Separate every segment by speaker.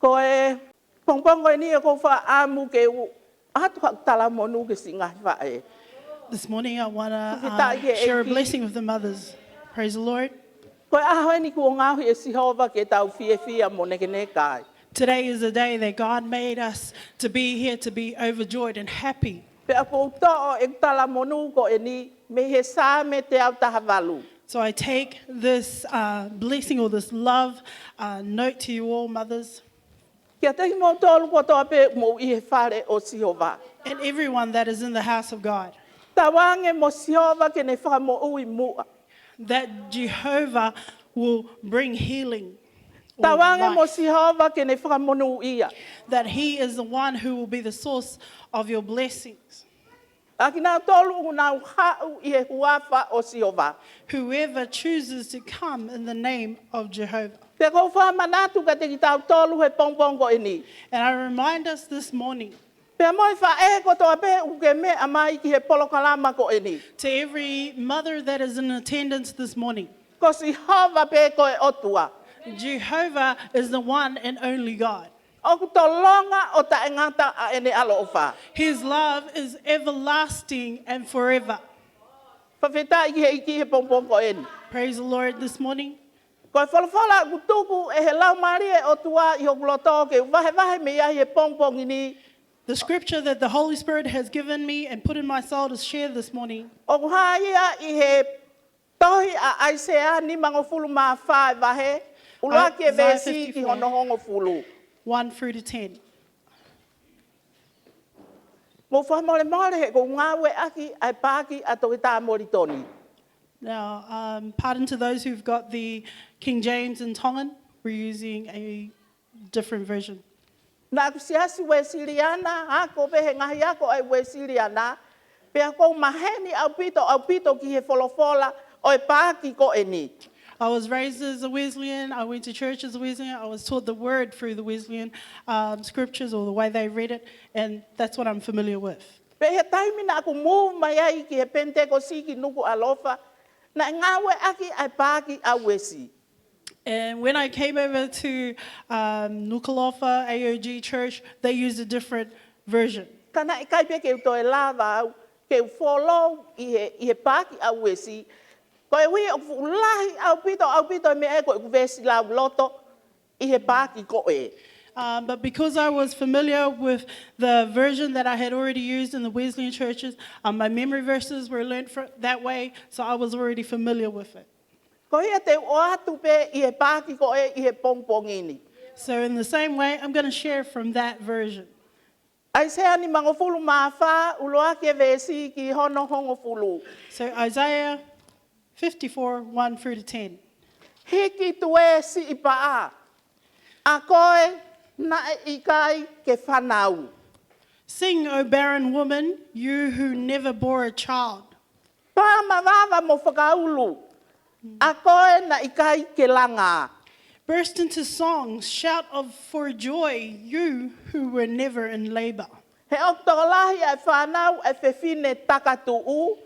Speaker 1: Koe pongpong koe ni ko fa amu ke atu tala monu ke singa fa e.
Speaker 2: This morning I want to share a blessing with the mothers. Praise the Lord.
Speaker 1: Koe aho ni ko nga e si hova ke tau fie mo ne ke ne kai.
Speaker 2: Today is a day that God made us to be here, to be overjoyed and happy.
Speaker 1: Pe ako to e tala monu ko e ni me he sa me te au tahavalu.
Speaker 2: So I take this blessing or this love note to you all, mothers.
Speaker 1: Kia te mo tolu ko to pe mo I he fare o si hova.
Speaker 2: And everyone that is in the house of God.
Speaker 1: Tawange mo si hova ke ne fa mo ui mua.
Speaker 2: That Jehovah will bring healing.
Speaker 1: Tawange mo si hova ke ne fa mo nu ia.
Speaker 2: That He is the one who will be the source of your blessings.
Speaker 1: Akina tolu una hau I he huafa o si hova.
Speaker 2: Whoever chooses to come in the name of Jehovah.
Speaker 1: Te ko fa manatu ka te ki tau tolu he pongpong ko e ni.
Speaker 2: And I remind us this morning,
Speaker 1: Pe moi fa e ko to pe u ke me amai ki he polo kalama ko e ni.
Speaker 2: to every mother that is in attendance this morning,
Speaker 1: Ko si hova pe ko e otua.
Speaker 2: Jehovah is the one and only God.
Speaker 1: O ku to longa o ta engata a ene alo o fa.
Speaker 2: His love is everlasting and forever.
Speaker 1: Fa feta I he pongpong ko e ni.
Speaker 3: Praise the Lord this morning.
Speaker 1: Ko fala ku tuku e he lau mari e otua I o gloto ke vahe me ia he pongpong I ni.
Speaker 3: The scripture that the Holy Spirit has given me and put in my soul to share this morning
Speaker 1: O ku haia I he tohi a Isaiah ni mango fulu ma fa vahe. Ulua ke
Speaker 3: Isaiah
Speaker 1: vesi ki
Speaker 3: 54.
Speaker 1: hono hongo fulu.
Speaker 3: 1 through to 10.
Speaker 1: Mo fa mole he ko ngawe aki ai paki ato ki ta mori toni.
Speaker 3: Now, pardon to those who've got the King James and Tongan. We're using a different version.
Speaker 1: Na ku siasi we Siriana ha ko pe he ngahi ako ai we Siriana. Pe ako maheni au pito ki he folofola o e paki ko e ni.
Speaker 3: I was raised as a Wesleyan. I went to church as a Wesleyan. I was taught the word through the Wesleyan scriptures or the way they read it, and that's what I'm familiar with.
Speaker 1: Pe he taimi na aku move mai ai ki he Pentecost ki nuku alofa. Na ngawe aki ai paki a wesi.
Speaker 3: And when I came over to Nuku'alofa AOG Church, they used a different version.
Speaker 1: Kana I kai pe ke to e lava ke follow I he paki a wesi. Ko e wi o lahi au pito me e ko vesi la loto I he paki ko e.
Speaker 3: But because I was familiar with the version that I had already used in the Wesleyan churches, my memory verses were learned that way, so I was already familiar with it.
Speaker 1: Ko ia te o atu pe I he paki ko e I he pongpong ini.
Speaker 3: So in the same way, I'm going to share from that version.
Speaker 1: Ai se ani mango fulu mafa uloa ke vesi ki hono hongo fulu.
Speaker 3: So Isaiah 54, 1 through to 10.
Speaker 1: Hiki tue si ipa a koe na e ikai ke whanau.
Speaker 3: Sing, O barren woman, you who never bore a child.
Speaker 1: Pa mawava mo whakaulu. A koe na ikai ke langa.
Speaker 3: Burst into songs, shout for joy, you who were never in labor.
Speaker 1: He oktolahi ai whanau ai whewhine takatu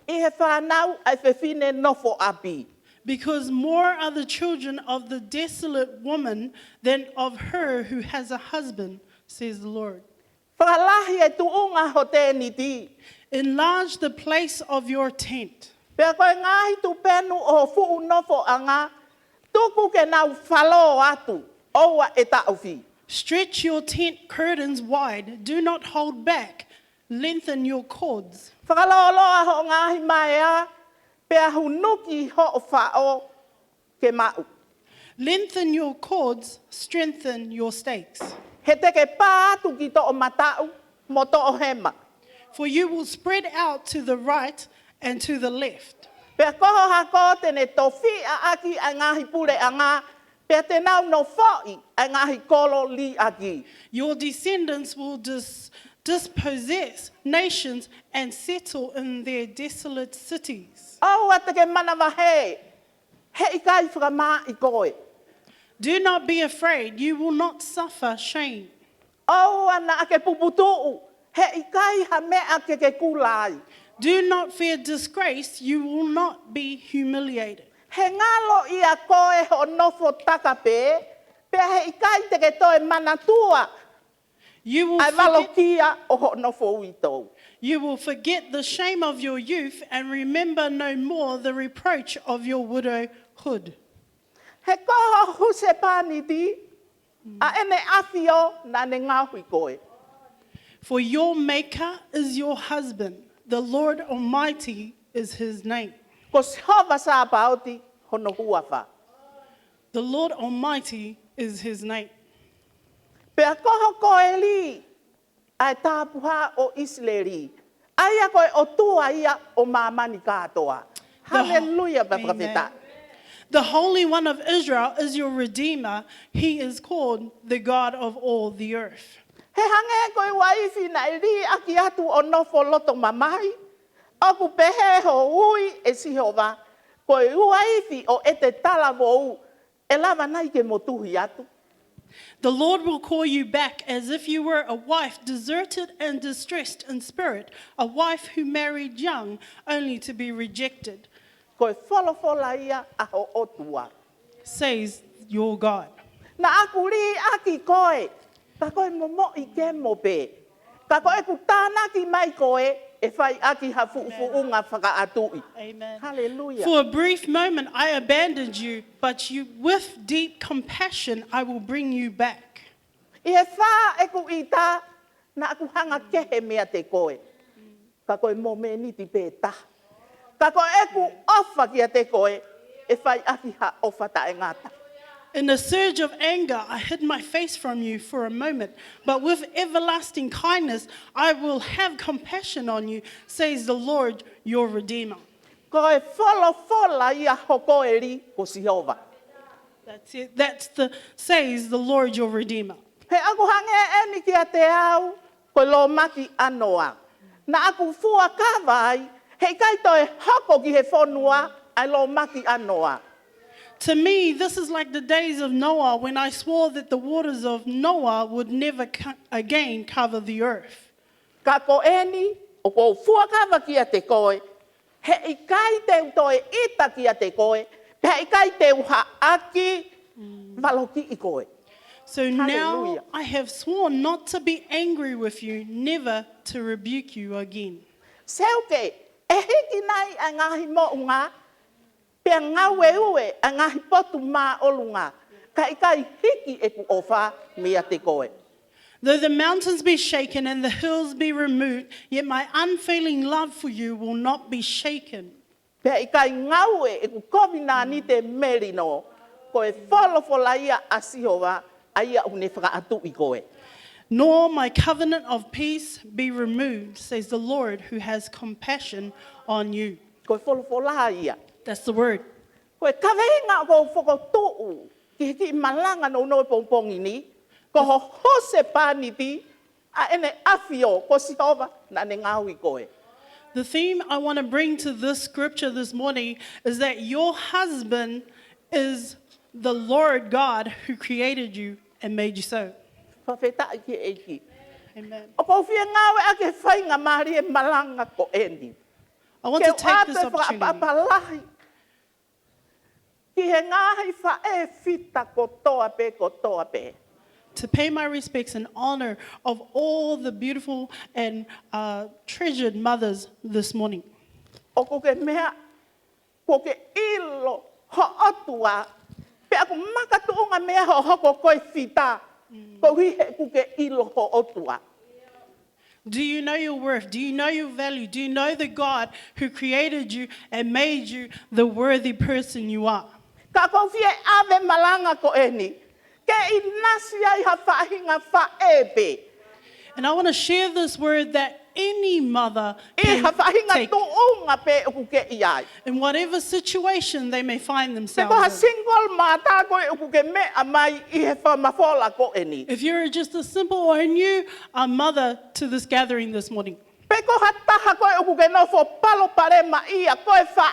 Speaker 1: I he whanau ai whewhine nofo api.
Speaker 3: Because more are the children of the desolate woman than of her who has a husband, says the Lord.
Speaker 1: Whakalahi e tuunga ho te niti.
Speaker 3: Enlarge the place of your tent.
Speaker 1: Pea koe ngahi tu penu o fuu nofo anga. Tuku ke nau whalo atu. Oua e tauwhi.
Speaker 3: Stretch your tent curtains wide. Do not hold back. Lengthen your cords.
Speaker 1: Whakaloloa ho ngahi mai a. Pea hunuki ho o whao ke mau.
Speaker 3: Lengthen your cords. Strengthen your stakes.
Speaker 1: He teke pā atu ki to o matau. Mo to o hema.
Speaker 3: For you will spread out to the right and to the left.
Speaker 1: Pea koho hako tene tofi a aki a ngahi pule a ngā. Pea te nau no fōi a ngahi kolo li aki.
Speaker 3: Your descendants will dispossess nations and settle in their desolate cities.
Speaker 1: Au a teke mana wahe. He ikai whakamā I koe.
Speaker 3: Do not be afraid, you will not suffer shame.
Speaker 1: Au ana ake puputuu. He ikai ha mea ke kulai.
Speaker 3: Do not fear disgrace, you will not be humiliated.
Speaker 1: He ngalo I a koe ho nofo takape. Pea he ikai te ke toi manatua.
Speaker 3: You will
Speaker 1: Ai
Speaker 3: forget,
Speaker 1: walokia o ho no fo itou.
Speaker 3: you will forget the shame of your youth and remember no more the reproach of your widowhood.
Speaker 1: He koho huse pani di. A ene afio na ne ngahui koe.
Speaker 3: For your maker is your husband, the Lord Almighty is his name.
Speaker 1: Ko hova sa pauti hono huafa.
Speaker 3: The Lord Almighty is his name.
Speaker 1: Pea koho koe li. Ai tāpuha o Israeli. Aia koe o tua ia o mamani katoa. Hallelujah, Bapakita.
Speaker 3: The Holy One of Israel is your Redeemer. He is called the God of all the earth.
Speaker 1: He hange koe waifi na iri aki atu o nofo loto mamai. Oku pehe ho ui e sihova. Koe waifi o ete tala vo u. E lava nai ke motuhi atu.
Speaker 3: The Lord will call you back as if you were a wife deserted and distressed in spirit, a wife who married young only to be rejected,
Speaker 1: Koe wholofola ia a ho otua.
Speaker 3: says your God.
Speaker 1: Na aku ri aki koe. Ka koe momo I ke mo pe. Ka koe ku tāna ki mai koe. E whai aki ha fuunga whakaatui.
Speaker 3: Amen.
Speaker 1: Hallelujah.
Speaker 3: For a brief moment I abandoned you, but you, with deep compassion I will bring you back.
Speaker 1: I he whā e ku I tā. Na aku hanga kehe mea te koe. Ka koe mo me niti pē tā. Ka koe e ku ofa kia te koe. E whai aki ha ofa ta e ngata.
Speaker 3: In a surge of anger, I hid my face from you for a moment, but with everlasting kindness, I will have compassion on you, says the Lord, your Redeemer.
Speaker 1: Koe wholofola ia ho koe ri ko Sihova.
Speaker 3: That's it. Says the Lord, your Redeemer.
Speaker 1: He aku hange eni kia te au, koe lo maki anoa. Na aku fua kawai, he kai toi hoko ki he whonua, ai lo maki anoa.
Speaker 3: To me, this is like the days of Noah when I swore that the waters of Noah would never again cover the earth.
Speaker 1: Ka ko eni, o ko fua kawa kia te koe, he I kai te toi ita kia te koe, he I kai te uha aki, maloki I koe.
Speaker 3: So now
Speaker 1: Hallelujah.
Speaker 3: I have sworn not to be angry with you, never to rebuke you again.
Speaker 1: Seuke, e hiki nai a ngahi mo unga, pea ngā weue a ngahi potu mā olunga, ka I kai hiki e ku ofa mea te koe.
Speaker 3: Though the mountains be shaken and the hills be removed, yet my unfailing love for you will not be shaken.
Speaker 1: Pea I kai ngaue e ku komina ni te merino, koe wholofola ia a Sihova, a ia une whakaatu I koe.
Speaker 3: Nor my covenant of peace be removed, says the Lord who has compassion on you.
Speaker 1: Koe wholofola ia.
Speaker 3: That's the word.
Speaker 1: Koe kawenga ko whakato'u, ki hiki malanga no no pongpongi ni, ko ho hose pani ti, a ene afio ko Sihova na ne ngaui koe.
Speaker 3: The theme I want to bring to this scripture this morning is that your husband is the Lord God who created you and made you so.
Speaker 1: Whawheta ki e ki.
Speaker 3: Amen.
Speaker 1: O ko whia ngawe ake whainga mahari e malanga ko eni.
Speaker 3: I want to take this
Speaker 1: Ke
Speaker 3: opportunity
Speaker 1: whaapapalahi. Ki he ngahi wha e fita ko toa pe.
Speaker 3: to pay my respects and honor of all the beautiful and treasured mothers this morning.
Speaker 1: O ko ke mea, ko ke ilo ho otua. Pe aku makatuunga mea ho hoko koe fita. Ko hihe ku ke ilo ho otua.
Speaker 3: Do you know your worth? Do you know your value? Do you know the God who created you and made you the worthy person you are?
Speaker 1: Ka ko fie ave malanga ko eni. Ke inasia I ha whahinga whaepe.
Speaker 3: And I want to share this word that any mother
Speaker 1: E
Speaker 3: can
Speaker 1: ha whahinga
Speaker 3: take
Speaker 1: tuunga pe ku ke iai.
Speaker 3: in whatever situation they may find
Speaker 1: Pe ko ha
Speaker 3: themselves in.
Speaker 1: single mata ko ku ke me amai I he whamafola ko eni.
Speaker 3: If you're just a simple or new mother to this gathering this morning,
Speaker 1: Pe ko ha taha ko ku ke no fo palo pare ma ia ko e whae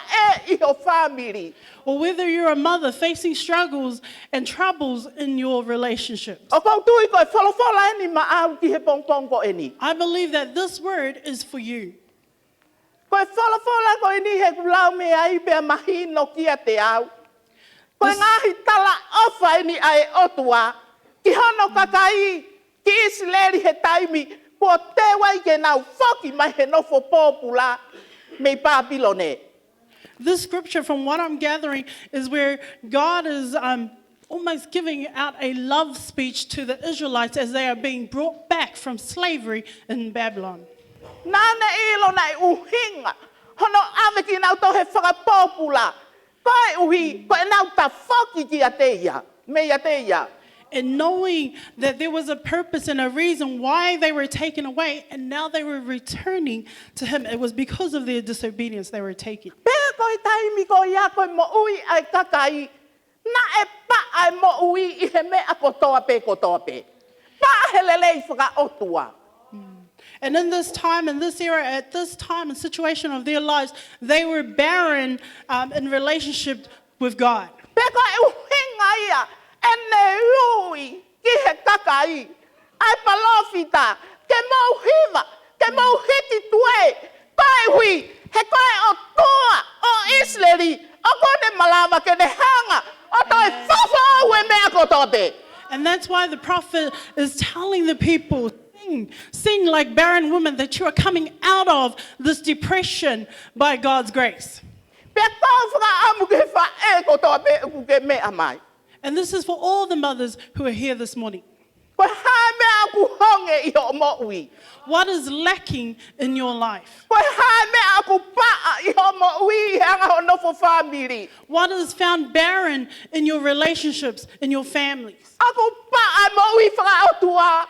Speaker 1: I ho family.
Speaker 3: or whether you're a mother facing struggles and troubles in your relationships,
Speaker 1: O ko tui ko e wholofola eni ma au ki he pongpong ko eni.
Speaker 3: I believe that this word is for you.
Speaker 1: Ko e wholofola ko eni he kulau me ai pe mahino kia te au. Ko e
Speaker 3: This-
Speaker 1: ngahi tala ofa ni ai otua. Ki hono kakai, ki Israeli he taimi, po te wai ke nau foki mai he nofo popula me Babylone.
Speaker 3: This scripture, from what I'm gathering, is where God is almost giving out a love speech to the Israelites as they are being brought back from slavery in Babylon.
Speaker 1: Nana ilo nai uhinga, hono ave ki nau to he whakapopula. Koe uhi, koe nau ta foki ki ateia, me ateia.
Speaker 3: And knowing that there was a purpose and a reason why they were taken away, and now they were returning to him. It was because of their disobedience they were taken.
Speaker 1: Pea koe taimi koe ia koe mo ui ai kakai, na e pa ai mo ui I he mea kotoa pe. Pa he lelei whaka otua.
Speaker 3: And in this time, in this era, at this time and situation of their lives, they were barren in relationship with God.
Speaker 1: Pea koe uhinga ia, ene ui ki he kakai, ai palofita, ke mau hiva, ke mau hiti tue, koe hui, he koe o toa, o Israeli, o kone malama ke ne hanga, o toi fafo ue mea kotope.
Speaker 3: And that's why the prophet is telling the people, sing like barren women, that you are coming out of this depression by God's grace.
Speaker 1: Pea koe whaka amu ke wha e kotope uku ke mea mai.
Speaker 3: And this is for all the mothers who are here this morning.
Speaker 1: Koe hae mea aku honge I ho mo ui.
Speaker 3: What is lacking in your life?
Speaker 1: Koe hae mea aku paa I ho mo ui hanga ho nofo family.
Speaker 3: What is found barren in your relationships, in your families?
Speaker 1: Aku paa mo ui whaka otua.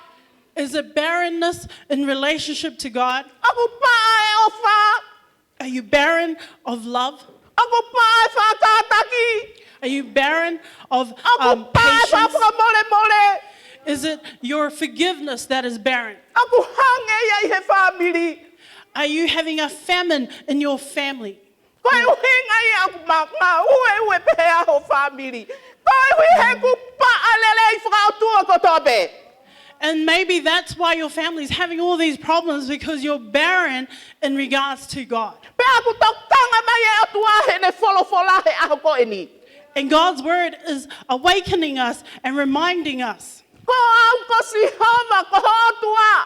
Speaker 3: Is it barrenness in relationship to God?
Speaker 1: Aku paa e ofa.
Speaker 3: Are you barren of love?
Speaker 1: Aku paa e whakataki.
Speaker 3: Are you barren of
Speaker 1: Aku paa e
Speaker 3: patience?
Speaker 1: whaka mole.
Speaker 3: Is it your forgiveness that is barren?
Speaker 1: Aku hange ia I he family.
Speaker 3: Are you having a famine in your family?
Speaker 1: Koe uhinga I aku maka ue pea ho family. Koe hui he ku paa lelei whaka otua kotope.
Speaker 3: And maybe that's why your family is having all these problems, because you're barren in regards to God.
Speaker 1: Pea aku tokanga mai e otua he ne wholofola he aho ko eni.
Speaker 3: And God's word is awakening us and reminding us,
Speaker 1: Ko au ko Sihova ko otua.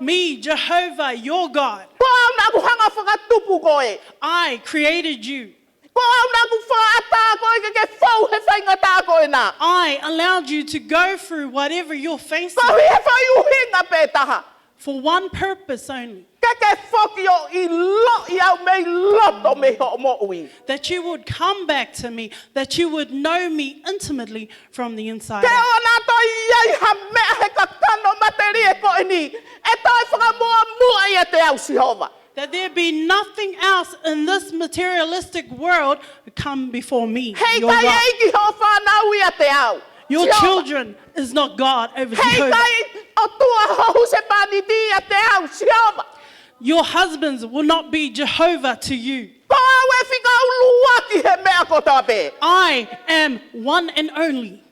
Speaker 3: me, Jehovah, your God,
Speaker 1: Ko au na ku hanga whakatupu koe.
Speaker 3: I created you.
Speaker 1: Ko au na ku whaata koe ke whau he whaingata koe na.
Speaker 3: I allowed you to go through whatever you're facing
Speaker 1: Ko he whai uhinga pe taha.
Speaker 3: for one purpose only,
Speaker 1: Ke whoki o I lo I au mei loto me ho mo ui.
Speaker 3: that you would come back to me, that you would know me intimately from the inside
Speaker 1: Ke
Speaker 3: out.
Speaker 1: ona to iai ha mea he kakano materi e ko eni. E toi whakamua mua I te au Sihova.
Speaker 3: That there be nothing else in this materialistic world come before me,
Speaker 1: Hei
Speaker 3: your
Speaker 1: kai
Speaker 3: God.
Speaker 1: eiki ho whanau I te au.
Speaker 3: Your
Speaker 1: Sihova.
Speaker 3: children is not God over
Speaker 1: Hei
Speaker 3: Jehovah.
Speaker 1: kai o tua hohu se paniti I te au Sihova.
Speaker 3: Your husbands will not be Jehovah to you.
Speaker 1: Ko au e whika ulua ki he mea kotope.
Speaker 3: I am one and only.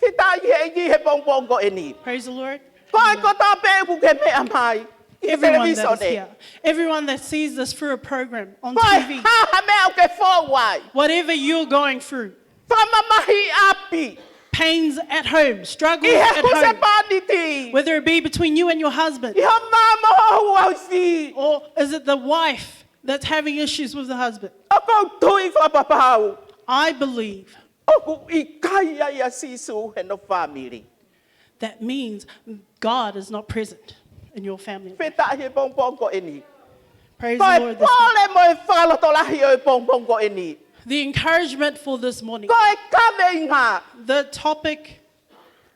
Speaker 1: Hita I eiki he pongpong ko eni.
Speaker 3: Praise the Lord.
Speaker 1: Ko e kotope ku ke mea mai. I
Speaker 3: Everyone that is
Speaker 1: television e.
Speaker 3: here, everyone that sees this through a program on
Speaker 1: Ko
Speaker 3: TV,
Speaker 1: e ha mea o ke whauai.
Speaker 3: whatever you're going through,
Speaker 1: Whamamahi api.
Speaker 3: pains at home, struggles
Speaker 1: I
Speaker 3: at
Speaker 1: he huse
Speaker 3: home,
Speaker 1: paniti.
Speaker 3: whether it be between you and your husband,
Speaker 1: I ha mama hohu au si.
Speaker 3: or is it the wife that's having issues with the husband?
Speaker 1: Ako tui whapapau.
Speaker 3: I believe
Speaker 1: Oku I kaya ia sisu he no family.
Speaker 3: that means God is not present in your family.
Speaker 1: Peta he pongpong ko eni.
Speaker 3: Praise
Speaker 1: Ko
Speaker 3: the
Speaker 1: e
Speaker 3: Lord. This morning.
Speaker 1: pole mo e whalotolahi o e pongpong ko eni.
Speaker 3: The encouragement for this morning,
Speaker 1: Ko e kame inga.
Speaker 3: the topic,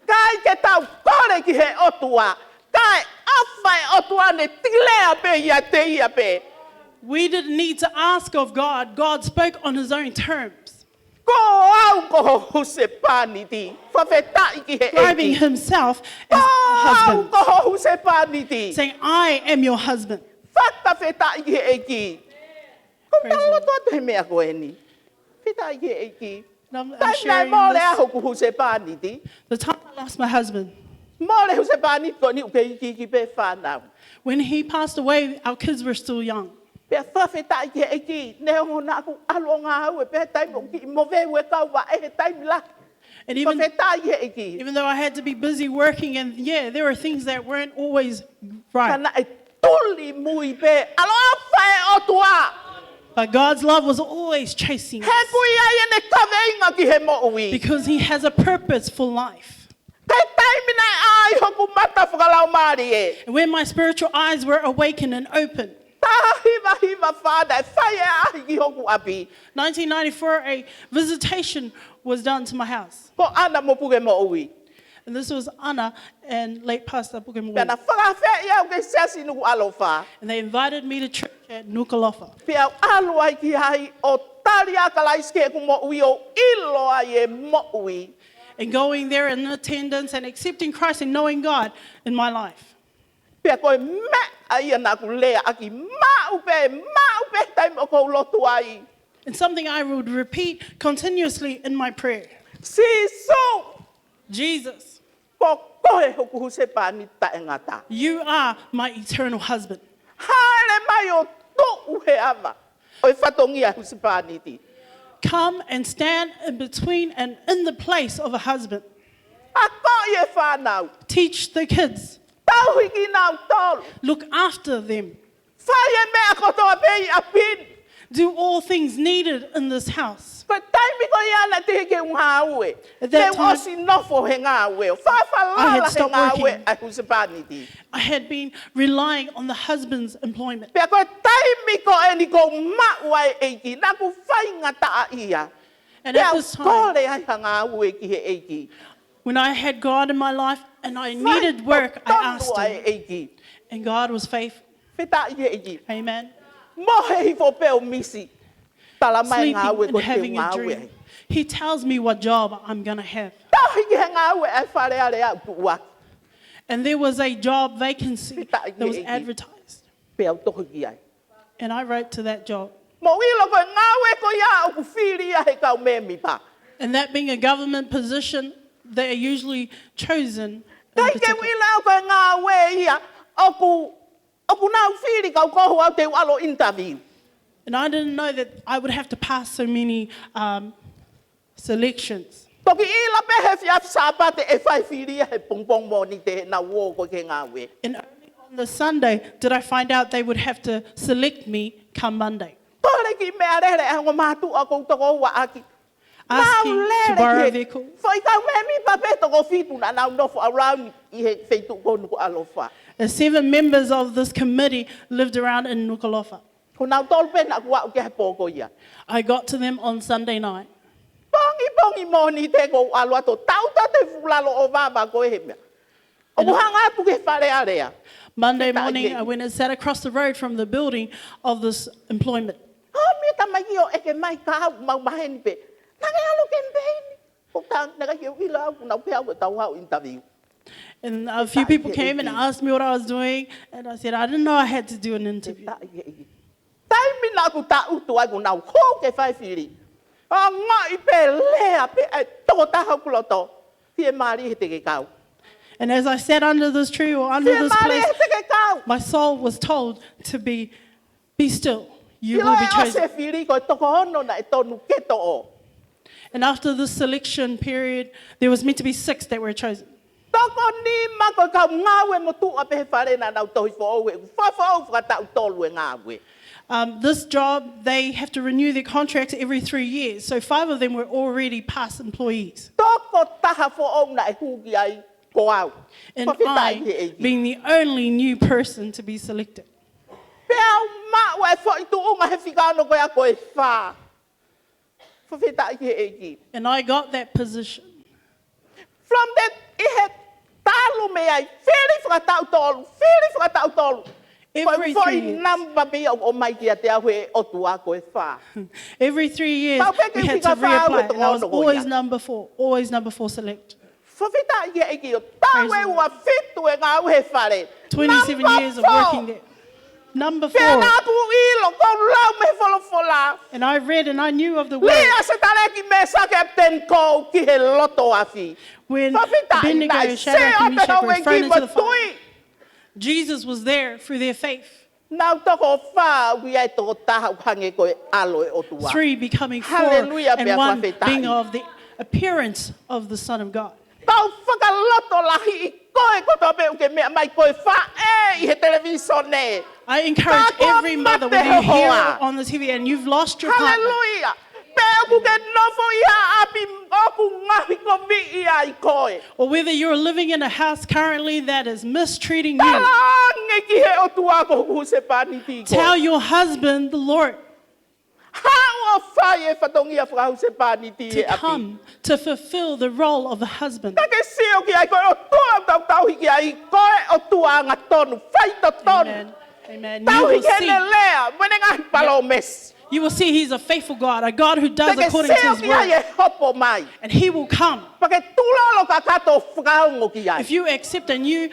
Speaker 1: Kai ke tau kore ki he otua. Kai awhai otua ne tilea pe ia te ia pe.
Speaker 3: we didn't need to ask of God. God spoke on his own terms,
Speaker 1: Ko au ko huse paniti. Whawhetai ki he
Speaker 3: describing
Speaker 1: eki.
Speaker 3: himself
Speaker 1: Ko
Speaker 3: as
Speaker 1: au
Speaker 3: husband,
Speaker 1: ko huse paniti.
Speaker 3: saying, I am your husband.
Speaker 1: Whata whetai ki he eki. Ko
Speaker 3: Praise the
Speaker 1: talo
Speaker 3: Lord.
Speaker 1: toa te mea ko eni. Whetai ki he eki.
Speaker 3: And I'm
Speaker 1: Tai nai
Speaker 3: sharing
Speaker 1: mole
Speaker 3: this.
Speaker 1: aho ku huse paniti.
Speaker 3: The time I lost my husband,
Speaker 1: Mole huse paniti ko ni uke iki ki pe whanau.
Speaker 3: when he passed away, our kids were still young.
Speaker 1: Pe whawheta i he eki, ne hongo nā ku alo ngā hau e pe taimo ki mo vewe kau wa e he taimila.
Speaker 3: And even,
Speaker 1: Whawheta i he eki.
Speaker 3: even though I had to be busy working, and yeah, there were things that weren't always right.
Speaker 1: Kana e tuli mui pe, alo whae o tua.
Speaker 3: But God's love was always chasing
Speaker 1: He
Speaker 3: us
Speaker 1: kui ai ene kaweinga ki he mo ui.
Speaker 3: because He has a purpose for life.
Speaker 1: Kei taimina ai hoku mata whakalau maari e.
Speaker 3: And when my spiritual eyes were awakened and opened,
Speaker 1: Hiva whāda, whae ahi ki hoku api.
Speaker 3: 1994, a visitation was done to my house.
Speaker 1: Ko ana mo puke mo ui.
Speaker 3: And this was Anna and late Pastor Pukemoi.
Speaker 1: Pena whakawhea iau ke sesi nuku alo wha.
Speaker 3: And they invited me to church at Nukalofa.
Speaker 1: Pia alo ai ki hai o tari akalaiske ku mo ui o ilo ai e mo ui.
Speaker 3: And going there in attendance and accepting Christ and knowing God in my life.
Speaker 1: Pia koe me ai ana ku lea aki maupe taim o kou lotu ai.
Speaker 3: And something I would repeat continuously in my prayer.
Speaker 1: Sisu,
Speaker 3: Jesus,
Speaker 1: ko koe hoku huse pani ta e ngata.
Speaker 3: you are my eternal husband.
Speaker 1: Haere mai o tu he ava. Oi whatongia huse pani ti.
Speaker 3: Come and stand in between and in the place of a husband.
Speaker 1: A ko i e whanau.
Speaker 3: Teach the kids.
Speaker 1: Tau hiki nau tolu.
Speaker 3: Look after them.
Speaker 1: Whae mea kotoa pei a pin.
Speaker 3: Do all things needed in this house.
Speaker 1: Ko taimi ko iana te heke ngā ue.
Speaker 3: At
Speaker 1: Te
Speaker 3: that time,
Speaker 1: osi nofo he ngā ue. Whawhalala
Speaker 3: I had
Speaker 1: he
Speaker 3: stopped
Speaker 1: ngā ue
Speaker 3: working.
Speaker 1: a huse pani ti.
Speaker 3: I had been relying on the husband's employment.
Speaker 1: Pea ko taimi ko e ni ko mauai eiki. Nā ku whai ngata a ia.
Speaker 3: And at
Speaker 1: Pea
Speaker 3: this time,
Speaker 1: kore ai ha ngā ue ki he eiki.
Speaker 3: when I had God in my life and I needed work, I asked Him.
Speaker 1: Eiki.
Speaker 3: And God was faithful.
Speaker 1: Peta i he eiki.
Speaker 3: Amen.
Speaker 1: Mo he hifo peo misi. Tala mai ngā ue
Speaker 3: Sleeping
Speaker 1: ko
Speaker 3: and
Speaker 1: te
Speaker 3: having a
Speaker 1: ngā ue.
Speaker 3: dream. He tells me what job I'm going to have.
Speaker 1: Tau hiki he ngā ue ai whare are au tua.
Speaker 3: And there was a job vacancy that was advertised.
Speaker 1: Pea tohu ki ai.
Speaker 3: And I wrote to that job.
Speaker 1: Mo ilo ko ngā ue ko ia o ku whiri a he kau me mi pa.
Speaker 3: And that being a government position, they are usually chosen. in
Speaker 1: Kai ke
Speaker 3: particular.
Speaker 1: wila ko ngā ue ia o ku nau whiri kau kohu au te walo interview.
Speaker 3: And I didn't know that I would have to pass so many selections.
Speaker 1: Toki ila pe he whiaf sāpate e whai whiri a he pongpong mo ni te na uo ko ke ngā ue.
Speaker 3: And only on the Sunday did I find out they would have to select me come Monday.
Speaker 1: Tore ki mea rere e ngo mātu a kou toko ua aki.
Speaker 3: Asking to borrow a vehicle.
Speaker 1: Foi kau me mi pape toko whitu na nau nofo around i he wheitu konu ko alofa.
Speaker 3: 7 members of this committee lived around in Nukalofa.
Speaker 1: Ko nau tolu pe na kua o ke he pōko ia.
Speaker 3: I got to them on Sunday night.
Speaker 1: Pongi mo ni te ko aloa to tauta te fulalo o vava ko e he mea. O kuhanga atu ke whare area.
Speaker 3: Monday morning, I went and sat across the road from the building of this employment.
Speaker 1: Oh, me tamai o e ke mai ka mau maheni pe. Nanga alo campaign. Ko ta naga ke wila au na pe au tau hau interview.
Speaker 3: And a few people came and asked me what I was doing, and I said, I didn't know I had to do an interview.
Speaker 1: Tai mi na ku ta utu ai ku nau ko ke whai whiri. A ngai pe lea pe e toko taha kuloto. Fie maari he te ke kau.
Speaker 3: And as I sat under this tree or under
Speaker 1: Fie
Speaker 3: this
Speaker 1: maari
Speaker 3: place,
Speaker 1: he te ke kau.
Speaker 3: my soul was told to be still. You
Speaker 1: Ilo
Speaker 3: will be
Speaker 1: e o se
Speaker 3: chosen.
Speaker 1: whiri ko toko hono na e tonu keto o.
Speaker 3: And after this selection period, there was meant to be 6 that were chosen.
Speaker 1: Toko ni ma ko kau ngāwe mo tu a pe he whare na nau tohi fo oue. Whawhau whakatau tolu e ngāwe.
Speaker 3: This job, they have to renew their contracts every 3 years. So 5 of them were already past employees.
Speaker 1: Toko taha fo o na e hugi ai ko au.
Speaker 3: And
Speaker 1: Whawhitai he
Speaker 3: I,
Speaker 1: eiki.
Speaker 3: being the only new person to be selected.
Speaker 1: Pea ma wa e fo i tu unga he whikano koe a koe wha. Whawhitai he eiki.
Speaker 3: And I got that position.
Speaker 1: From that, i he talu me ai. Whiri whakatau tolu.
Speaker 3: Every 3 years.
Speaker 1: Namba bi o mai ki a te awe o tu a koe wha.
Speaker 3: Every 3 years, we had to reapply. And I was always number 4 select.
Speaker 1: Whawhitai he eiki o tawe ua whitu e ngā uhe whare.
Speaker 3: 27 years of working there. Number 4.
Speaker 1: Pea nā ku ilo, ko lau me wholofola.
Speaker 3: And I read and I knew of the word.
Speaker 1: Lea se tareki me sa Captain Ko ki he loto afi.
Speaker 3: When
Speaker 1: Whawhitai
Speaker 3: Abednego,
Speaker 1: tai,
Speaker 3: Shadrach,
Speaker 1: se
Speaker 3: and
Speaker 1: o te
Speaker 3: Meshach
Speaker 1: hau
Speaker 3: were
Speaker 1: e
Speaker 3: thrown
Speaker 1: ki
Speaker 3: into the
Speaker 1: matui.
Speaker 3: fire, Jesus was there through their faith.
Speaker 1: Nau toko wha ui ai toko taha uhange koe alo e otua.
Speaker 3: 3 becoming 4,
Speaker 1: Hallelujah,
Speaker 3: and
Speaker 1: pea
Speaker 3: 1
Speaker 1: whawhetai.
Speaker 3: being of the appearance of the Son of God.
Speaker 1: Tau whakaloto lahi I koe koto pe uke mea mai koe wha I he television ne.
Speaker 3: I encourage
Speaker 1: Kako
Speaker 3: every mother,
Speaker 1: mate
Speaker 3: when you hear
Speaker 1: hoa.
Speaker 3: on the TV and you've lost your partner,
Speaker 1: Hallelujah. Pe aku ke nofo ia api oku ngahi ko mi ia I koe.
Speaker 3: or whether you're living in a house currently that is mistreating you,
Speaker 1: Talange ki he otua ko huse paniti koe.
Speaker 3: tell your husband, the Lord,
Speaker 1: Hao whai e whatongia whakahuse paniti
Speaker 3: to
Speaker 1: e api.
Speaker 3: come to fulfill the role of a husband.
Speaker 1: Take sio ki ai koe otua tau tau hiki ai koe otua ngā tonu. Whai to tonu.
Speaker 3: Amen. Amen.
Speaker 1: Tau hiki ne lea. Mwene ngahi palo mes.
Speaker 3: You will see He's a faithful God, a God who does
Speaker 1: Take
Speaker 3: according to
Speaker 1: sio
Speaker 3: His
Speaker 1: ki ai
Speaker 3: word.
Speaker 1: e hopo mai.
Speaker 3: And He will come.
Speaker 1: Pake tulolo ka kato whakaongo ki ai.
Speaker 3: If you accept and you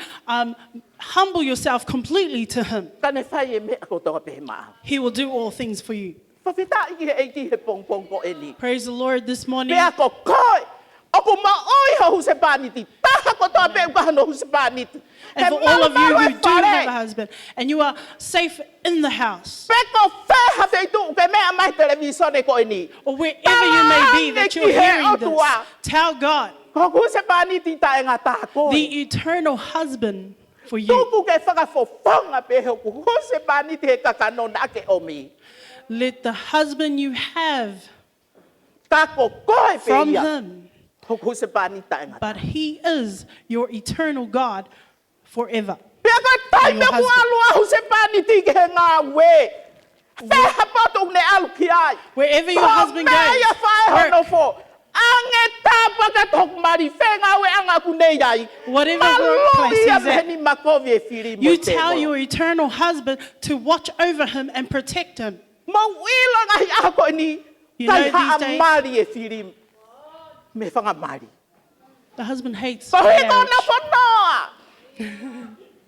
Speaker 3: humble yourself completely to Him,
Speaker 1: Kane whai e mea kotoa pe maa.
Speaker 3: He will do all things for you.
Speaker 1: Whawhita iki he eiki he pongpong ko e ni.
Speaker 3: Praise the Lord this morning.
Speaker 1: Pea ko koe. Oku maoi ho huse paniti. Taha kotoa pe ukahano huse paniti.
Speaker 3: And for all of you who do have a husband and you are safe in the house,
Speaker 1: Peko wheha feitu uke mea mai television e ko e ni.
Speaker 3: or wherever you may be that you're hearing this, tell God,
Speaker 1: Ko huse paniti ta e ngā taha koe.
Speaker 3: the eternal husband for you.
Speaker 1: Tuku ke whakawhawhanga pe he ku huse paniti he kakanona ake omi.
Speaker 3: Let the husband you have
Speaker 1: Kako koe pe
Speaker 3: from
Speaker 1: ia.
Speaker 3: Him,
Speaker 1: Ko huse paniti ta e ngā.
Speaker 3: but He is your eternal God forever.
Speaker 1: Pea ka tai
Speaker 3: your
Speaker 1: me ku
Speaker 3: husband.
Speaker 1: alua huse paniti ke he ngā we. Wheha pato ne alu ki ai.
Speaker 3: Wherever your husband
Speaker 1: Mea
Speaker 3: goes,
Speaker 1: whae hono
Speaker 3: work,
Speaker 1: fo. Ange tapa ka tok mari whenga we anga ku nei ai.
Speaker 3: Whatever workplace he's
Speaker 1: Maluia
Speaker 3: at,
Speaker 1: meheni makovi e whiri mo
Speaker 3: you
Speaker 1: te
Speaker 3: tell
Speaker 1: mo.
Speaker 3: your eternal husband to watch over him and protect him.
Speaker 1: Mau ila ngai ako ni.
Speaker 3: You
Speaker 1: Tai
Speaker 3: know
Speaker 1: haa
Speaker 3: these days-
Speaker 1: mari e whiri. Me whanga mari.
Speaker 3: The husband hates
Speaker 1: Pahe
Speaker 3: marriage.
Speaker 1: kona whanoa.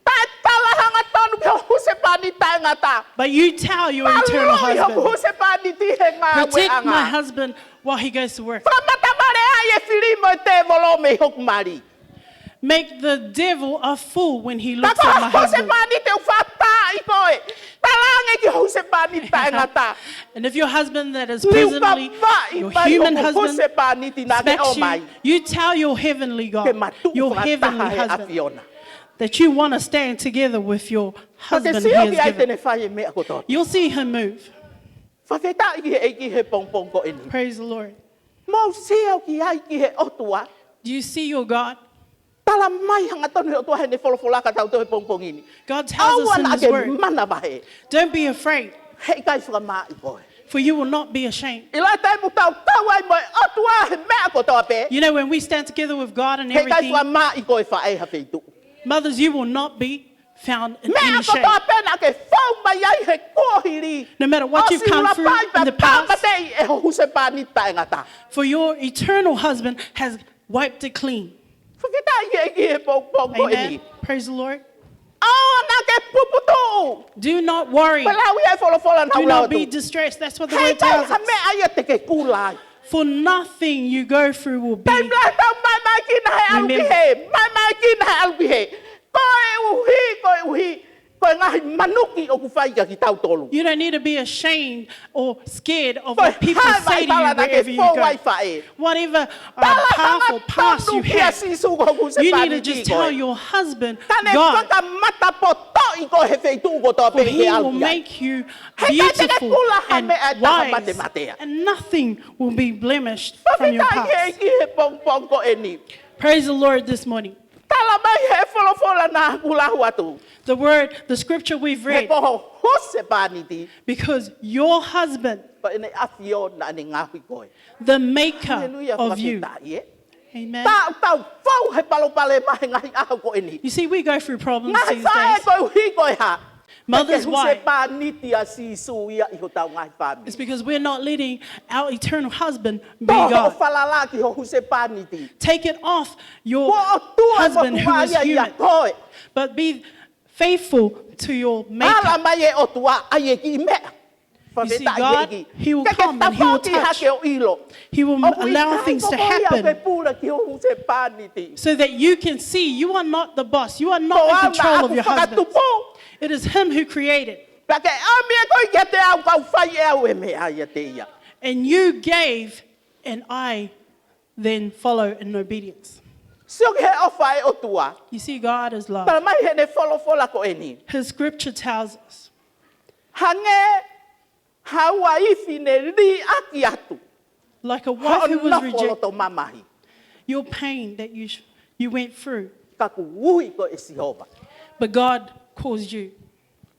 Speaker 1: Tai tala hanga tonu ke huse pani tai ngata.
Speaker 3: But you tell your eternal
Speaker 1: Maluia
Speaker 3: husband,
Speaker 1: huse pani ti he ngā we
Speaker 3: protect my
Speaker 1: anga.
Speaker 3: husband while he goes to work.
Speaker 1: Whamata mare ai e whiri mo te volo me hok mari.
Speaker 3: Make the devil a fool when he looks at my
Speaker 1: Tako huse
Speaker 3: husband.
Speaker 1: pani te whata I koe. Talange ki huse pani tai ngata.
Speaker 3: And if your husband that is
Speaker 1: Liu
Speaker 3: presently
Speaker 1: ka wha I
Speaker 3: your
Speaker 1: mai
Speaker 3: human
Speaker 1: hoko
Speaker 3: husband
Speaker 1: huse pani ti nā ke o
Speaker 3: smacks
Speaker 1: mai.
Speaker 3: you tell your heavenly
Speaker 1: Ke
Speaker 3: God,
Speaker 1: matu
Speaker 3: your
Speaker 1: whakataha
Speaker 3: heavenly
Speaker 1: he
Speaker 3: husband,
Speaker 1: awhiona.
Speaker 3: that you want to stand together with your
Speaker 1: Pake
Speaker 3: husband he
Speaker 1: sio ki ai
Speaker 3: has given.
Speaker 1: tene whai e mea koto.
Speaker 3: You'll see him move.
Speaker 1: Whawheta iki he eiki he pongpong ko eni.
Speaker 3: Praise the Lord.
Speaker 1: Mau sio ki ai ki he otua.
Speaker 3: Do you see your God?
Speaker 1: Tala mai hanga tonu he otua he ne wholowholaka tau tau he pongpong ini.
Speaker 3: God tells us in
Speaker 1: Awana
Speaker 3: His
Speaker 1: ake
Speaker 3: word,
Speaker 1: mana wahe.
Speaker 3: don't be afraid,
Speaker 1: Hei kai whakamā I koe.
Speaker 3: for you will not be ashamed.
Speaker 1: I lai tai mu tau tau ai mo otua he mea kotoa pe.
Speaker 3: You know, when we stand together with God and
Speaker 1: Hei kai
Speaker 3: everything,
Speaker 1: whakamā I koe whae ha wheitu.
Speaker 3: mothers, you will not be found in
Speaker 1: Mea
Speaker 3: any shame.
Speaker 1: kotoa pe na ke whau mai ai he kohiri.
Speaker 3: No matter what you've come through in the past,
Speaker 1: Pamatei e ho huse pani tai ngata.
Speaker 3: for your eternal husband has wiped it clean.
Speaker 1: Whakita i e he pongpong ko
Speaker 3: Amen.
Speaker 1: eni.
Speaker 3: Praise the Lord.
Speaker 1: Awana ke puputu.
Speaker 3: Do not worry.
Speaker 1: Palawi e wholowhola
Speaker 3: Do
Speaker 1: nau
Speaker 3: not
Speaker 1: lau
Speaker 3: be
Speaker 1: tu.
Speaker 3: distressed. That's what the
Speaker 1: Hei
Speaker 3: word
Speaker 1: kai
Speaker 3: tells
Speaker 1: ha
Speaker 3: us.
Speaker 1: mea ai e te ke kulai.
Speaker 3: For nothing you go through will be.
Speaker 1: Tei mla tau mai kina he alu ki
Speaker 3: Remember.
Speaker 1: he. Mai kina he alu ki he. Koe uhi. Koe ngahi manuki o ku whai ki tau tolu.
Speaker 3: You don't need to be ashamed or scared of
Speaker 1: Koe
Speaker 3: what people
Speaker 1: hai
Speaker 3: say to
Speaker 1: mai
Speaker 3: you
Speaker 1: tala na ke
Speaker 3: wherever you
Speaker 1: fō wai
Speaker 3: go.
Speaker 1: whae.
Speaker 3: Whatever
Speaker 1: Tala
Speaker 3: path or
Speaker 1: hanga
Speaker 3: past you
Speaker 1: tonu kia
Speaker 3: have,
Speaker 1: sisu ko ku se
Speaker 3: you
Speaker 1: pani
Speaker 3: need to
Speaker 1: ki
Speaker 3: just tell
Speaker 1: koe.
Speaker 3: your husband,
Speaker 1: Kane
Speaker 3: God,
Speaker 1: whakamata po to I ko he wheitu ko tō
Speaker 3: for
Speaker 1: pe
Speaker 3: He
Speaker 1: he
Speaker 3: will
Speaker 1: alu ki ai.
Speaker 3: make you
Speaker 1: Hei kai te ke
Speaker 3: beautiful
Speaker 1: kula ha
Speaker 3: and
Speaker 1: mea taha
Speaker 3: wise,
Speaker 1: mate matea.
Speaker 3: and nothing will be blemished from your
Speaker 1: Whawhita i
Speaker 3: past.
Speaker 1: e he pongpong ko eni.
Speaker 3: Praise the Lord this morning.
Speaker 1: Tala mai he wholowhola na kulahu atu.
Speaker 3: The word, the scripture we've
Speaker 1: He
Speaker 3: read,
Speaker 1: koho hose paniti.
Speaker 3: because your husband,
Speaker 1: Ko ene afio na ane ngahui koe.
Speaker 3: the maker
Speaker 1: Hallelujah.
Speaker 3: of you,
Speaker 1: whakita i e.
Speaker 3: amen.
Speaker 1: Tau whau he palopale mahe ngahi aho ko eni.
Speaker 3: You see, we go through problems
Speaker 1: Ngahi
Speaker 3: these
Speaker 1: whae
Speaker 3: days.
Speaker 1: koe uhi koe ha.
Speaker 3: Mothers,
Speaker 1: Heke
Speaker 3: why?
Speaker 1: huse paniti a sisu ia iho tau ngahi whami.
Speaker 3: It's because we're not letting our eternal husband be
Speaker 1: Ko ho
Speaker 3: God.
Speaker 1: whalala ki ho huse paniti.
Speaker 3: Take it off your
Speaker 1: Ko o tua
Speaker 3: husband who is
Speaker 1: ia
Speaker 3: human,
Speaker 1: koe.
Speaker 3: but be faithful to your
Speaker 1: Ala
Speaker 3: maker.
Speaker 1: mai e o tua ai e ki mea.
Speaker 3: You see,
Speaker 1: Whawhita i
Speaker 3: God,
Speaker 1: e ki.
Speaker 3: He will
Speaker 1: Keke
Speaker 3: come and He will
Speaker 1: tawhau ki
Speaker 3: touch.
Speaker 1: hake o ilo.
Speaker 3: He will
Speaker 1: O kui
Speaker 3: allow
Speaker 1: kai
Speaker 3: things to
Speaker 1: koko ia
Speaker 3: happen
Speaker 1: koe pūra ki ho huse paniti.
Speaker 3: so that you can see you are not the boss. You are
Speaker 1: Ko
Speaker 3: not in
Speaker 1: ana
Speaker 3: control of
Speaker 1: aku
Speaker 3: your husband.
Speaker 1: whakatupu.
Speaker 3: It is Him who created.
Speaker 1: Pake ami e koi kia te au kau whai e au e mea ia te ia.
Speaker 3: And you gave, and I then follow in obedience.
Speaker 1: Sio ke he ofa e o tua.
Speaker 3: You see, God is love.
Speaker 1: Tala mai he ne wholofola ko e ni.
Speaker 3: His scripture tells us,
Speaker 1: Hange haua ifi ne ri aki atu.
Speaker 3: like a wife who was
Speaker 1: Ho
Speaker 3: rejected,
Speaker 1: to mamahi.
Speaker 3: your pain that you went through,
Speaker 1: Kaku ui ko e Sihova.
Speaker 3: but God caused you.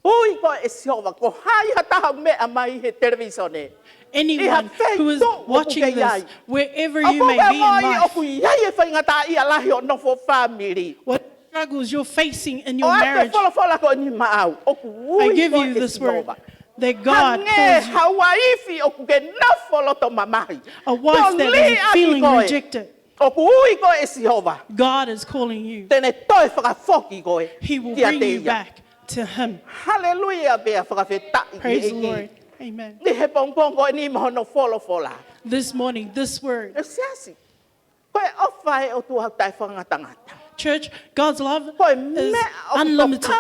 Speaker 1: Ui ko e Sihova. Ko hai hataha mea mai he televisione.
Speaker 3: Anyone who is watching this, wherever you may be in life, what struggles you're facing in your marriage, I give you this word that God calls you a wife that is feeling rejected. God is calling you. He will bring you back to Him.
Speaker 1: Hallelujah.
Speaker 3: Praise the Lord. Amen. This morning, this word, church, God's love is unlimited.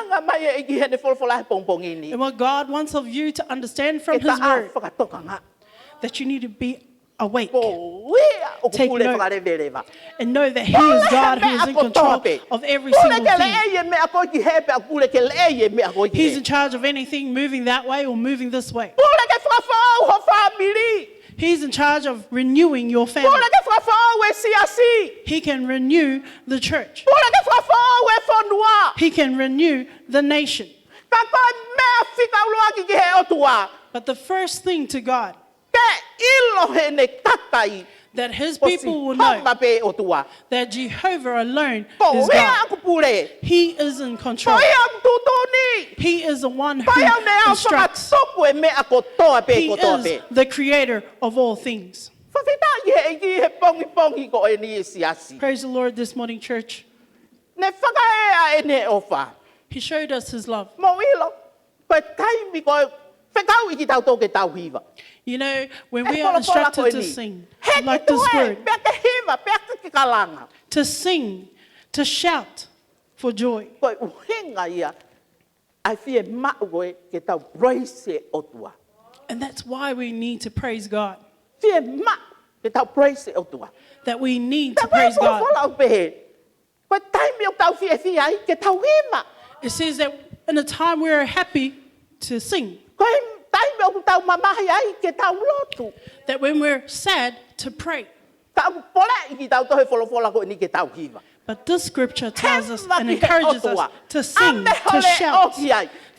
Speaker 3: And what God wants of you to understand from His word, that you need to be awake. Take note and know that He is God who is in control of every single thing. He's in charge of anything moving that way or moving this way. He's in charge of renewing your family. He can renew the church. He can renew the nation. But the first thing to God, that His people will know that Jehovah alone is God. He is in control. He is the one who instructs. He is the creator of all things. Praise the Lord this morning, church. He showed us His love. You know, when we are instructed to sing, like this word, to sing, to shout for joy. And that's why we need to praise God. That we need to praise God. It says that in a time we are happy to sing. That when we're sad, to pray. But this scripture tells us and encourages us to sing, to shout,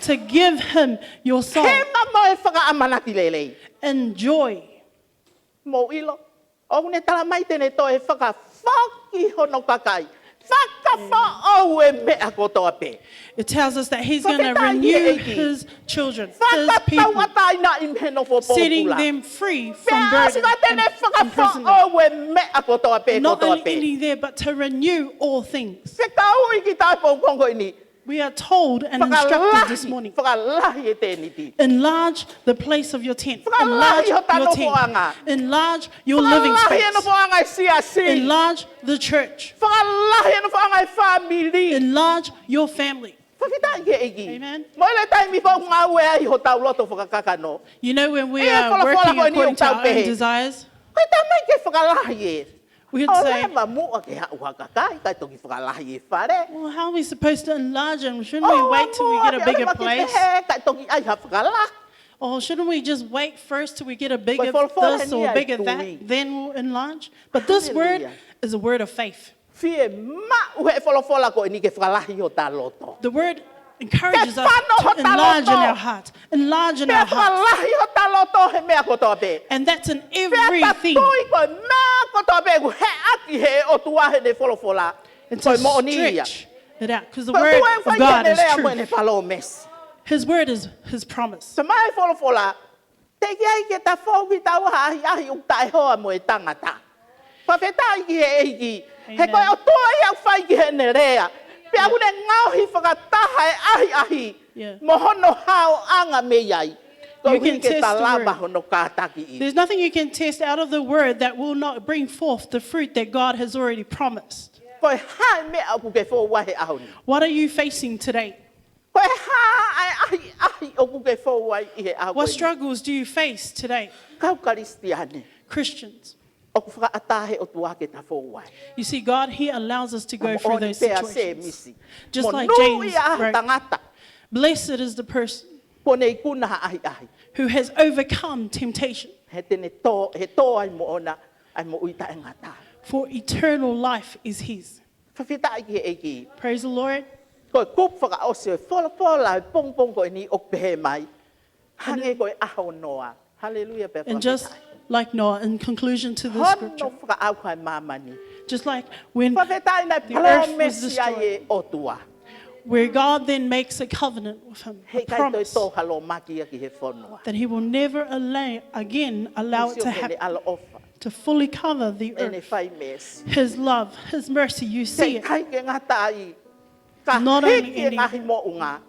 Speaker 3: to give Him your song and joy. It tells us that He's going to renew His children, His people, setting them free from burden and imprisonment. Not only ending there, but to renew all things. We are told and instructed this morning, enlarge the place of your tent. Enlarge your tent. Enlarge your living space. Enlarge the church. Enlarge your family. Amen. You know, when we are working according to our own desires, we would say, well, how are we supposed to enlarge them? Shouldn't we wait till we get a bigger place? Or shouldn't we just wait first till we get a bigger this or bigger that, then we'll enlarge? But this word is a word of faith. The word encourages us to enlarge in our hearts. Enlarge in our hearts. And that's in everything. And to stretch it out. Because the word of God is truth. His word is His promise. Yeah. You can test the word. There's nothing you can test out of the word that will not bring forth the fruit that God has already promised. What are you facing today?
Speaker 1: Koe ha ai o ku ke fo ai I he a
Speaker 3: What struggles do you face today,
Speaker 1: Kau karistiane.
Speaker 3: Christians?
Speaker 1: O ku whakaatahe o tua ke ta fo ai.
Speaker 3: You see, God, He allows us to go through
Speaker 1: Oni
Speaker 3: those
Speaker 1: pea se
Speaker 3: situations.
Speaker 1: misi.
Speaker 3: Just
Speaker 1: Mo
Speaker 3: like
Speaker 1: nui
Speaker 3: James
Speaker 1: a
Speaker 3: wrote,
Speaker 1: tangata.
Speaker 3: blessed is the person
Speaker 1: Pone I kuna ai ai.
Speaker 3: who has overcome temptation,
Speaker 1: He tō ai mo ona, ai mo uita e ngata.
Speaker 3: for eternal life is His.
Speaker 1: Whawhita ai ki e ki.
Speaker 3: Praise the Lord.
Speaker 1: Koe kup whaka ose o whola pong koe ni o pehe mai. Hange koe aho noa. Hallelujah pe
Speaker 3: And just like Noah, in conclusion to this scripture,
Speaker 1: Hono whaka au kai mamani.
Speaker 3: just like when
Speaker 1: Whawhita ai
Speaker 3: the earth was
Speaker 1: promesi ai
Speaker 3: destroyed,
Speaker 1: e o tua.
Speaker 3: where God then makes a covenant with him, a
Speaker 1: He kai toi
Speaker 3: promise
Speaker 1: tō halo maki ki he whanua.
Speaker 3: that He will never allow it to happen,
Speaker 1: Ala ofa.
Speaker 3: to fully cover the
Speaker 1: Ene
Speaker 3: earth.
Speaker 1: whai mes.
Speaker 3: His love, His mercy, you see
Speaker 1: Te
Speaker 3: it,
Speaker 1: kai ke ngata ai. Ka
Speaker 3: Not only
Speaker 1: hiki
Speaker 3: in
Speaker 1: e ngahi mo unga.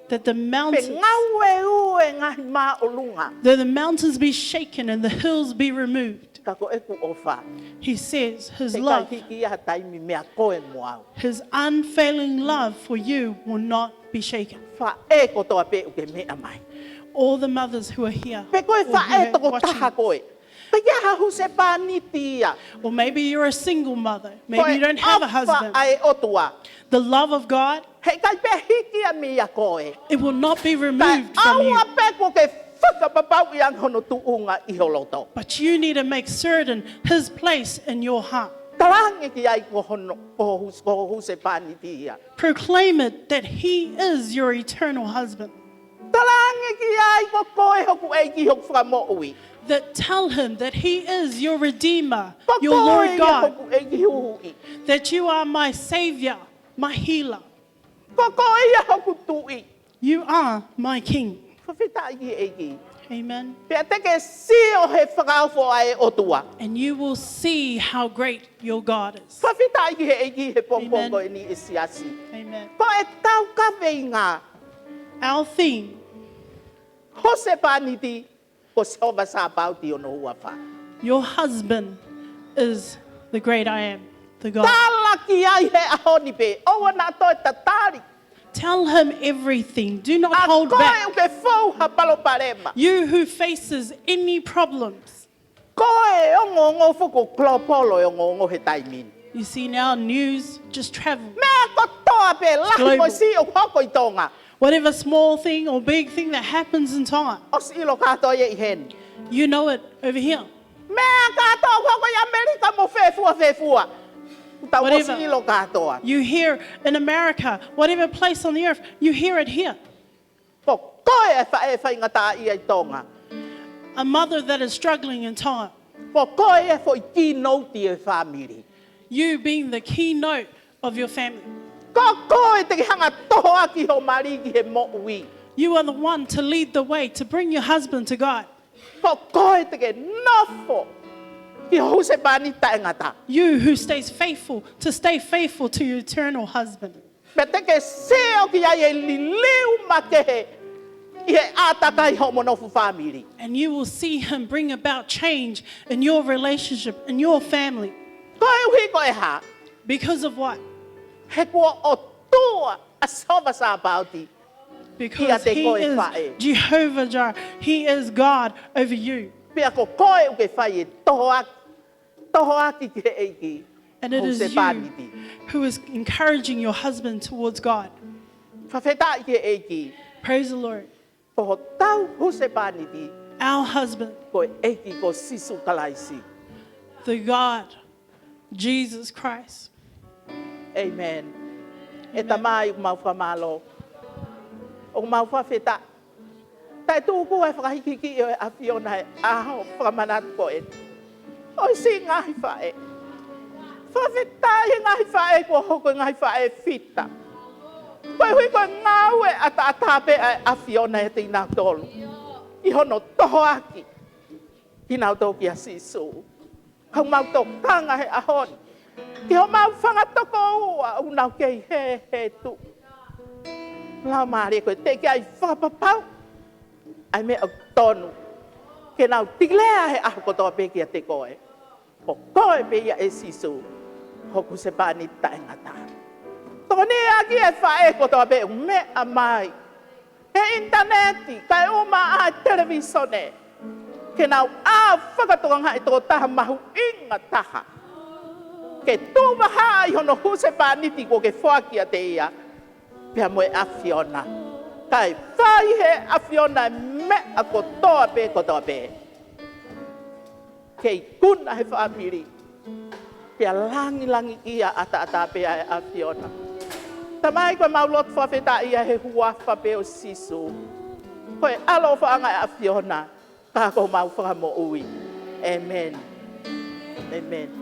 Speaker 3: that the
Speaker 1: Pe
Speaker 3: mountains,
Speaker 1: ngau e u e ngahi ma o lunga.
Speaker 3: though the mountains be shaken and the hills be removed,
Speaker 1: Ka ko e ku ofa.
Speaker 3: He says His
Speaker 1: Te kai
Speaker 3: love,
Speaker 1: hiki a taimi mea koe mo au.
Speaker 3: His unfailing love for you will not be shaken.
Speaker 1: Wha e ko toa pe uke mea mai.
Speaker 3: All the mothers who are here,
Speaker 1: Pe koe
Speaker 3: or,
Speaker 1: wha
Speaker 3: who
Speaker 1: e
Speaker 3: are
Speaker 1: toko
Speaker 3: watching,
Speaker 1: taha koe. Pe kia hahu se pāni tia.
Speaker 3: or maybe you're a single mother, maybe you don't have a husband.
Speaker 1: Ai otua.
Speaker 3: The love of God,
Speaker 1: He kai pe hiki a mea koe.
Speaker 3: it will not be
Speaker 1: Kai
Speaker 3: removed from you.
Speaker 1: aua pe ko ke whakapapau I ang hono tuunga I holoto.
Speaker 3: But you need to make certain His place in your heart.
Speaker 1: Tarangi ki ai ko hono ko hu se pāni tia.
Speaker 3: Proclaim it that He is your eternal husband.
Speaker 1: Tarangi ki ai ko koe hoku e ki hoku whakamo'ui.
Speaker 3: That tell Him that He is your Redeemer,
Speaker 1: Ko
Speaker 3: your
Speaker 1: koe
Speaker 3: Lord
Speaker 1: ia
Speaker 3: God,
Speaker 1: hoku e ki hui.
Speaker 3: that you are my Savior, my healer.
Speaker 1: Ko koe ia hoku tui.
Speaker 3: You are my King.
Speaker 1: Whawhita ai ki e ki.
Speaker 3: Amen.
Speaker 1: Pea teke si o he whakaofo ai otua.
Speaker 3: And you will see how great your God is.
Speaker 1: Whawhita ai ki he
Speaker 3: Amen.
Speaker 1: pongpongo e ni e siasi.
Speaker 3: Amen.
Speaker 1: Ko e tau ka vei ngā.
Speaker 3: Our theme,
Speaker 1: Ho se pāniti, ko se ova sa pauti o no hua wha.
Speaker 3: your husband is the great I am, the God.
Speaker 1: Tala ki ai he ahoni pe. Owa nā toi tatari.
Speaker 3: Tell Him everything. Do not
Speaker 1: A
Speaker 3: hold
Speaker 1: koe
Speaker 3: back.
Speaker 1: uke fau ha palo parema.
Speaker 3: You who faces any problems.
Speaker 1: Koe o ngongo fuku klopolo o ngongo he taimini.
Speaker 3: You see now news just travel.
Speaker 1: Mea ko toa pe lahi
Speaker 3: global.
Speaker 1: mo si o hoko I tonga.
Speaker 3: Whatever small thing or big thing that happens in time,
Speaker 1: O si ilo katoa ye I hen.
Speaker 3: you know it over here.
Speaker 1: Mea katoa hoko I Amerika mo fefua. Tau o
Speaker 3: Whatever.
Speaker 1: si ilo katoa.
Speaker 3: You hear in America, whatever place on the earth, you hear it here.
Speaker 1: Ko koe e whae ngata I ai tonga.
Speaker 3: A mother that is struggling in time.
Speaker 1: Ko koe e fo I ki nouti e whamiri.
Speaker 3: You being the keynote of your family.
Speaker 1: Ko koe te hanga toho aki ho mariki he mo ui.
Speaker 3: You are the one to lead the way, to bring your husband to God.
Speaker 1: Ko koe te ke nofo. Ki ho se pani tae ngata.
Speaker 3: You who stays faithful, to stay faithful to your eternal husband.
Speaker 1: Me te ke seo ki ai e liliu ma ke he. I he atakai ho monofu whamiri.
Speaker 3: And you will see Him bring about change in your relationship, in your family.
Speaker 1: Koe uhi koe ha.
Speaker 3: Because of what?
Speaker 1: He kua o tua a sova sa pauti.
Speaker 3: Because
Speaker 1: te
Speaker 3: He
Speaker 1: koe
Speaker 3: is
Speaker 1: whae.
Speaker 3: Jehovah Jireh. He is God over you.
Speaker 1: Pea ko koe uke whai e toho aki ki he eiki.
Speaker 3: And it
Speaker 1: Ho
Speaker 3: is
Speaker 1: se
Speaker 3: you
Speaker 1: paniti.
Speaker 3: who is encouraging your husband towards God.
Speaker 1: Whawheta ki he eiki.
Speaker 3: Praise the Lord.
Speaker 1: Ko ho tau ho se paniti.
Speaker 3: Our husband,
Speaker 1: Ko eiki ko sisu kalaisi.
Speaker 3: the God, Jesus Christ.
Speaker 1: Amen. E tamai o mau whamalo. O mau whawheta. Tai tūku e whakahikiki o e awhiona e aho whakamanatu ko e. O si ngahi whae. Whawheta e ngahi whae ko hoko ngahi whae fita. Koe hui koe ngau e atape e awhiona e te inau tolu. I hono toho aki. Ki nau toki a sisu. Kau mau tō kanga he ahoni. Ki ho mau whangatoko ua unau kei he tu. Lau maari koe te ki ai whakapapau. Ai me au tonu. Ke nau tiglea he aho kotoa pe ki a te koe. Ko koe pe ia e sisu. Hoku se pani tae ngata. Toko O ni aki e whae ko toa be me a mai. He interneti, kai o maa televisione. Ke nau a whakatoanga i tō taha mahu inga taha. Ke tūmaha i hono huse pāniti ko ke whakia te ia. Pea moe a Fiona. Kai whai he a Fiona me a ko toa be ko toa be. Kei kuna he whaapiri. Pea langi ia ata pea e a Fiona. Tamai koe maulot whawheta ia he huafa pe o sisu. Koe alo whaanga e a Fiona. Ka ko mau whakamo ui. Amen. Amen.